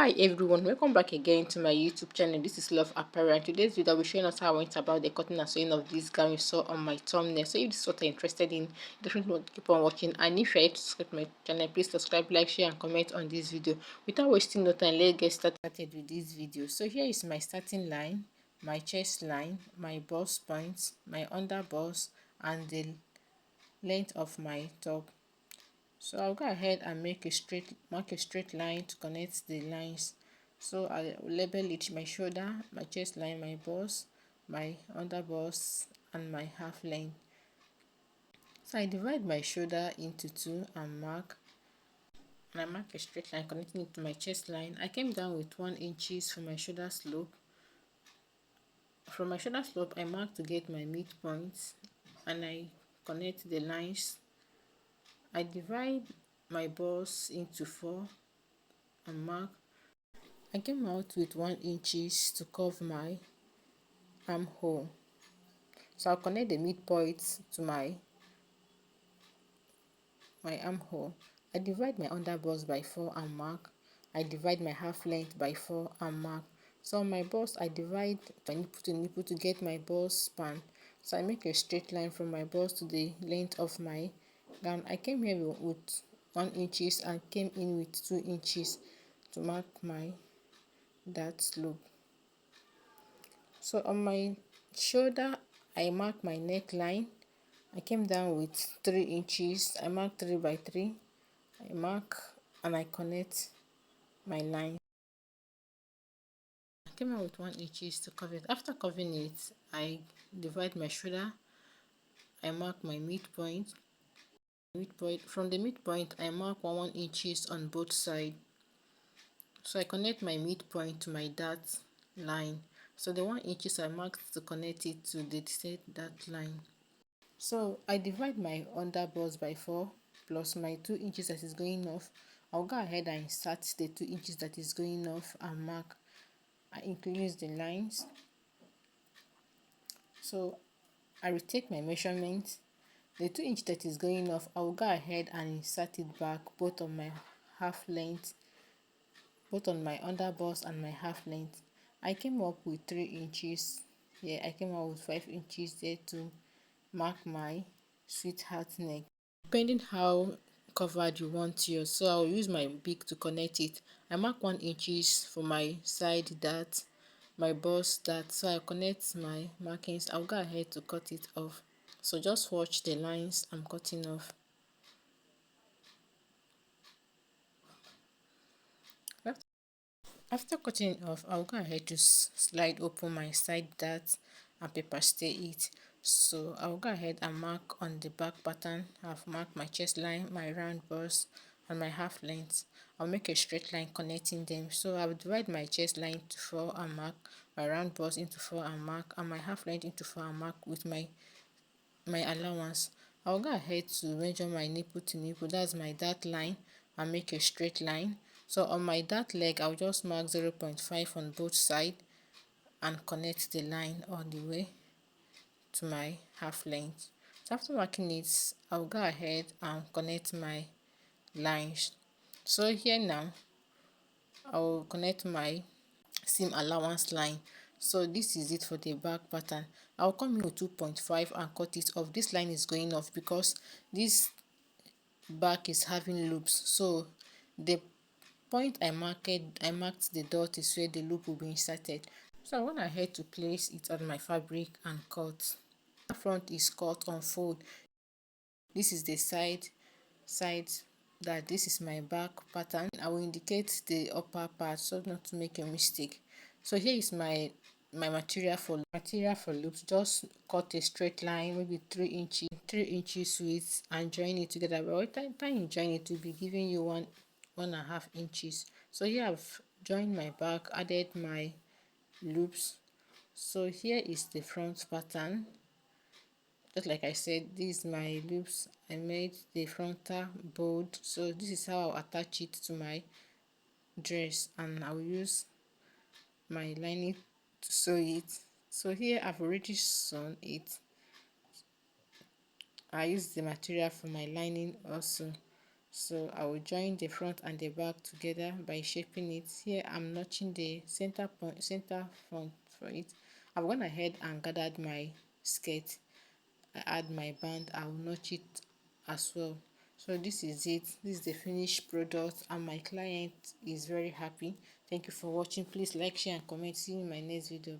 Hi everyone, welcome back again to my YouTube channel. This is Love Apparel, and today's video will be showing us how I went about the cutting and sewing of this gown you saw on my thumbnail. So if this is what you're interested in, definitely want to keep on watching, and if you're yet to subscribe to my channel, please subscribe, like, share and comment on this video. Without wasting no time, let's get started with this video. So here is my starting line, my chest line, my bust points, my under bust, and the length of my top. So I'll go ahead and mark a straight line to connect the lines. So I'll label it my shoulder, my chest line, my bust, my under bust, and my half length. So I divide my shoulder into two and I mark a straight line connecting it to my chest line. I came down with 1 inches for my shoulder slope. From my shoulder slope, I mark to get my midpoint and I connect the lines. I divide my bust into four and mark. I came out with 1 inches to curve my armhole. So I'll connect the midpoint to my armhole. I divide my under bust by 4 and mark. I divide my half length by 4 and mark. So on my bust, I divide my nipple to nipple to get my bust span. So I make a straight line from my bust to the length of my gown. I came here with 1 inches and came in with 2 inches to mark my that slope. So on my shoulder, I mark my neckline. I came down with 3 inches. I mark 3 by 3. I mark and I connect my line. I came out with 1 inches to cover it. After covering it, I divide my shoulder. I mark my midpoint. From the midpoint, I mark 1 inches on both sides. So I connect my midpoint to my dart line. So the 1 inches I marked to connect it to the said dart line. So I divide my under bust by 4 plus my 2 inches that is going off. I'll go ahead and insert the 2 inches that is going off and mark. I increase the lines. So I retake my measurement. The 2 inch that is going off, I will go ahead and insert it back both on my half length, both on my under bust and my half length. I came up with 3 inches. Yeah, I came out with 5 inches there to mark my sweetheart neck. Depending how covered you want yours, so I'll use my beak to connect it. I mark 1 inches for my side dart, my bust dart, so I connect my markings. I'll go ahead to cut it off. So just watch the lines I'm cutting off. After cutting off, I'll go ahead to slide open my side dart and paper stay it. So I'll go ahead and mark on the back pattern. I've marked my chest line, my round bust, and my half length. I'll make a straight line connecting them. So I'll divide my chest line into 4 and mark, my round bust into 4 and mark, and my half length into 4 and mark with my allowance. I'll go ahead to measure my nipple to nipple, that's my dart line, and make a straight line. So on my dart leg, I'll just mark 0.5 on both sides and connect the line all the way to my half length. So after marking it, I'll go ahead and connect my lines. So here now, I'll connect my seam allowance line. So this is it for the back pattern. I'll come in with 2.5 and cut it off. This line is going off because this back is having loops. So the point I marked the dot is where the loop will be inserted. So I went ahead to place it on my fabric and cut. The front is cut on fold. This is the side that this is my back pattern. I will indicate the upper part so not to make a mistake. So here is my material for loops. Just cut a straight line, maybe 3 inches width, and join it together. But by the time you join it, will be giving you 1.5 inches. So here I've joined my back, added my loops. So here is the front pattern. Just like I said, these my loops. I made the frontal bold, so this is how I'll attach it to my dress, and I'll use my lining to sew it. So here I've already sewn it. I use the material for my lining also. So I will join the front and the back together by shaping it. Here I'm notching the center front for it. I've gone ahead and gathered my skirt. I add my band, I will notch it as well. So this is it. This is the finished product and my client is very happy. Thank you for watching. Please like, share and comment. See you in my next video.